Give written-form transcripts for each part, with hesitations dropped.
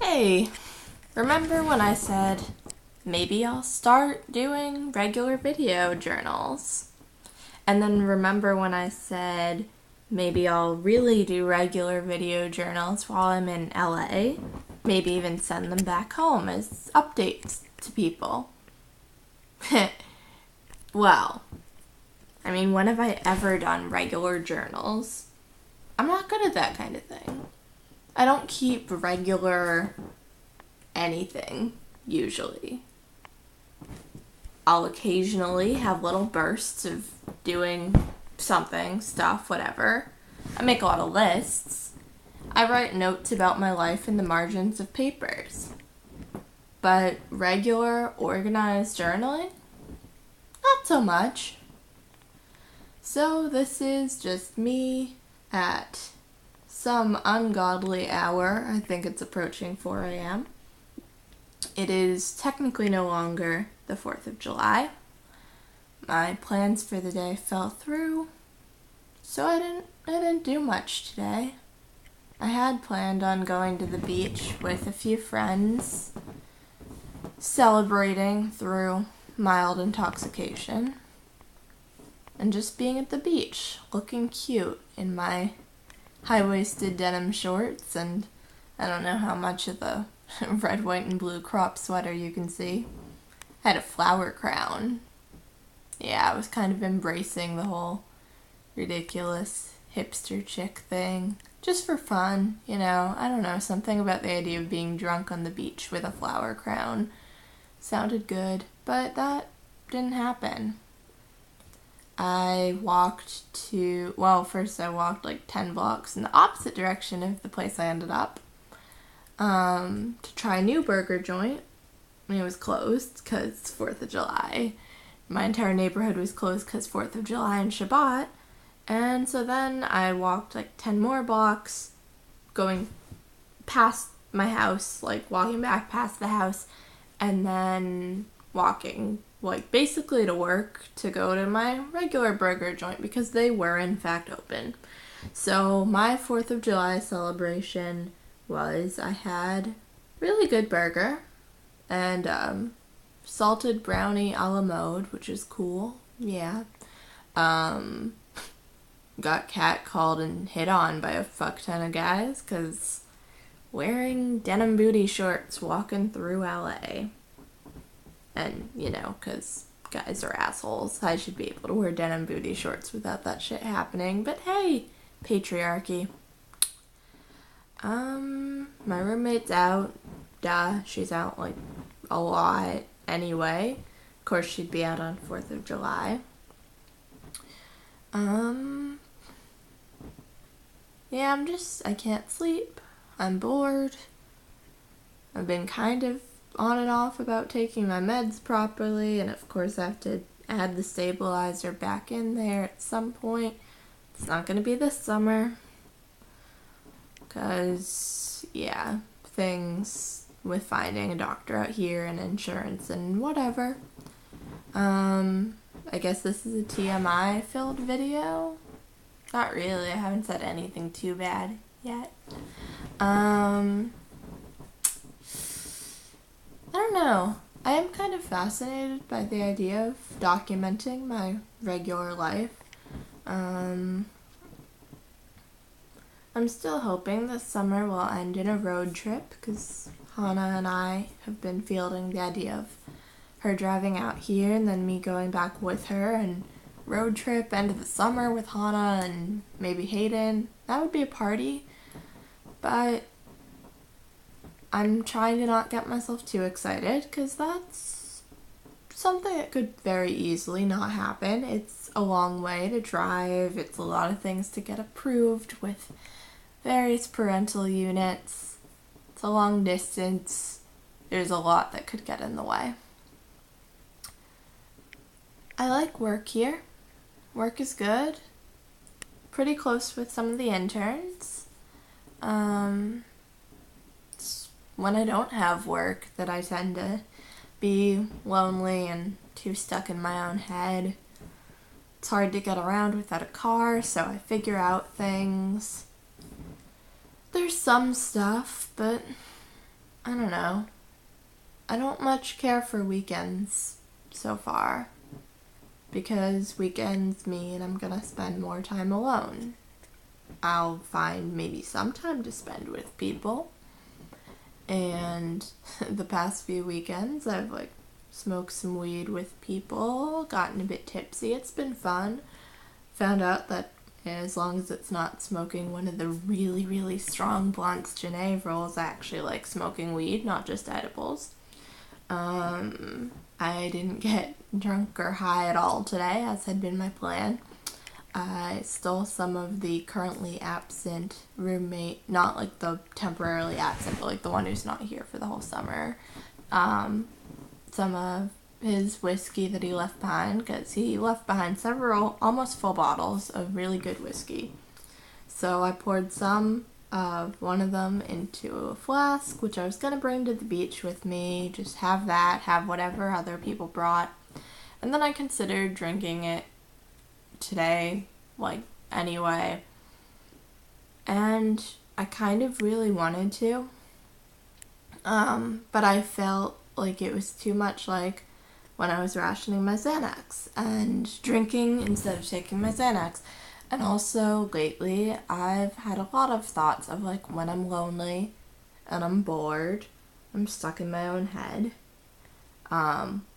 Hey, remember when I said maybe I'll start doing regular video journals? And then remember when I said maybe I'll really do regular video journals while I'm in LA? Maybe even send them back home as updates to people. Well, when have I ever done regular journals? I'm not good at that kind of thing. I don't keep regular anything, usually. I'll occasionally have little bursts of doing something, stuff, whatever. I make a lot of lists. I write notes about my life in the margins of papers. But regular, organized journaling? Not so much. So this is just me at some ungodly hour. I think it's approaching 4 a.m. It is technically no longer the 4th of July. My plans for the day fell through, so I didn't do much today. I had planned on going to the beach with a few friends, celebrating through mild intoxication, and just being at the beach, looking cute in my high-waisted denim shorts, and I don't know how much of the red, white, and blue crop sweater you can see. I had a flower crown. Yeah, I was kind of embracing the whole ridiculous hipster chick thing. Just for fun, I don't know, something about the idea of being drunk on the beach with a flower crown sounded good, but that didn't happen. First I walked like 10 blocks in the opposite direction of the place I ended up to try a new burger joint. It was closed because it's 4th of July. My entire neighborhood was closed because 4th of July and Shabbat. And so then I walked like 10 more blocks, going past my house, like walking back past the house, and then walking like basically to work to go to my regular burger joint because they were in fact open. So my 4th of July celebration was I had really good burger and salted brownie a la mode, which is cool. Yeah. Got catcalled and hit on by a fuck ton of guys because wearing denim booty shorts walking through LA. And, because guys are assholes. I should be able to wear denim booty shorts without that shit happening. But hey, patriarchy. My roommate's out. Duh, she's out, like, a lot anyway. Of course, she'd be out on 4th of July. Yeah, I can't sleep. I'm bored. I've been kind of on and off about taking my meds properly, and of course I have to add the stabilizer back in there at some point. It's not going to be this summer. Because, yeah, things with finding a doctor out here and insurance and whatever. I guess this is a TMI-filled video. Not really. I haven't said anything too bad yet. I don't know. I am kind of fascinated by the idea of documenting my regular life. I'm still hoping this summer will end in a road trip because Hannah and I have been fielding the idea of her driving out here and then me going back with her and road trip end of the summer with Hannah and maybe Hayden. That would be a party, but I'm trying to not get myself too excited because that's something that could very easily not happen. It's a long way to drive. It's a lot of things to get approved with various parental units. It's a long distance. There's a lot that could get in the way. I like work here. Work is good. Pretty close with some of the interns. It's when I don't have work that I tend to be lonely and too stuck in my own head. It's hard to get around without a car, so I figure out things. There's some stuff, but I don't know. I don't much care for weekends so far because weekends mean I'm gonna spend more time alone. I'll find maybe some time to spend with people. And the past few weekends, I've like smoked some weed with people, gotten a bit tipsy. It's been fun. Found out that as long as it's not smoking one of the really, really strong blunts Janae rolls, I actually like smoking weed, not just edibles. I didn't get drunk or high at all today, as had been my plan. I stole some of the currently absent roommate, not like the temporarily absent, but like the one who's not here for the whole summer, some of his whiskey that he left behind, because he left behind several almost full bottles of really good whiskey. So I poured some of one of them into a flask, which I was going to bring to the beach with me, just have that, have whatever other people brought. And then I considered drinking it today, like, anyway. And I kind of really wanted to. But I felt like it was too much like when I was rationing my Xanax and drinking instead of taking my Xanax. And also, lately, I've had a lot of thoughts of, like, when I'm lonely and I'm bored, I'm stuck in my own head.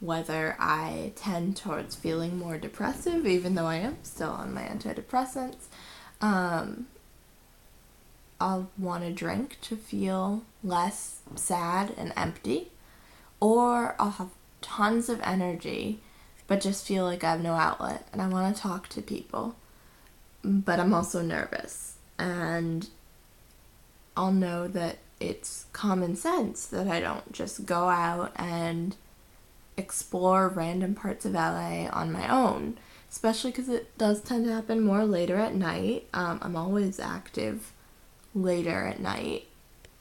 Whether I tend towards feeling more depressive, even though I am still on my antidepressants. I'll want to drink to feel less sad and empty. Or I'll have tons of energy, but just feel like I have no outlet and I want to talk to people. But I'm also nervous. And I'll know that it's common sense that I don't just go out and explore random parts of LA on my own, especially because it does tend to happen more later at night. I'm always active later at night.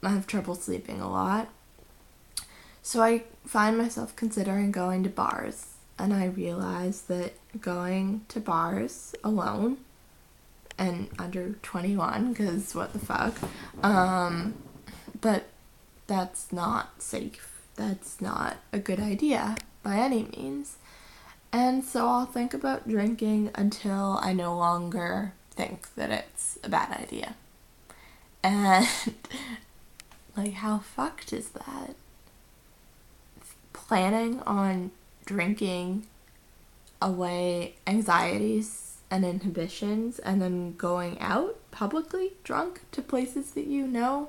I have trouble sleeping a lot. So I find myself considering going to bars, and I realize that going to bars alone and under 21, because what the fuck, but that's not safe. That's not a good idea by any means. And so I'll think about drinking until I no longer think that it's a bad idea. And, like, how fucked is that? Planning on drinking away anxieties and inhibitions and then going out publicly drunk to places that you know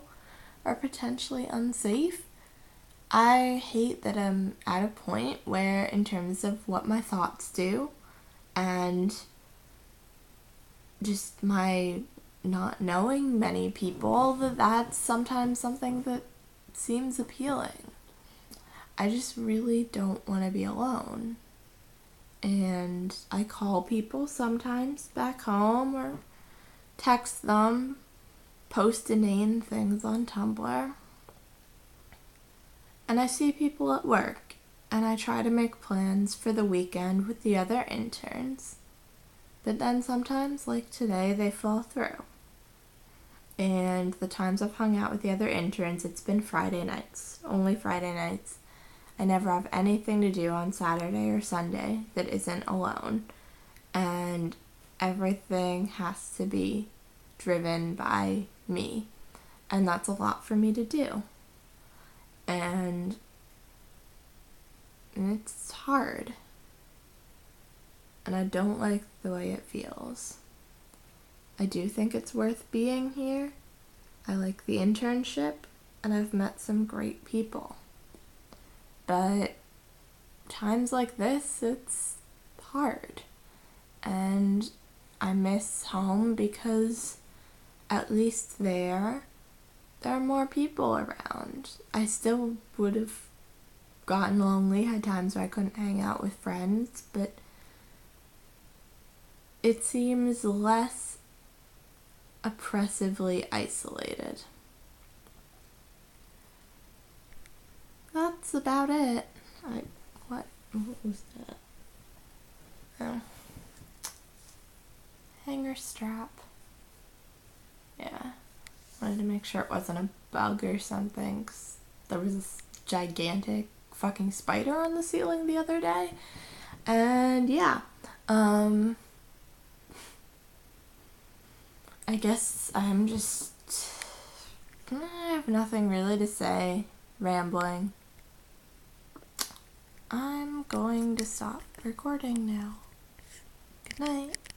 are potentially unsafe. I hate that I'm at a point where, in terms of what my thoughts do and just my not knowing many people, that's sometimes something that seems appealing. I just really don't want to be alone. And I call people sometimes back home or text them, post inane things on Tumblr. And I see people at work, and I try to make plans for the weekend with the other interns. But then sometimes, like today, they fall through. And the times I've hung out with the other interns, it's been Friday nights. Only Friday nights. I never have anything to do on Saturday or Sunday that isn't alone. And everything has to be driven by me. And that's a lot for me to do. And it's hard. And I don't like the way it feels. I do think it's worth being here. I like the internship, and I've met some great people. But times like this, it's hard. And I miss home because at least there are more people around. I still would have gotten lonely, had times where I couldn't hang out with friends, but it seems less oppressively isolated. That's about it. What was that? Oh. Hanger strap. Yeah. Wanted to make sure it wasn't a bug or something, 'cause There was this gigantic fucking spider on the ceiling the other day. And yeah, I guess I'm just, I have nothing really to say, rambling. I'm going to stop recording now. Good night.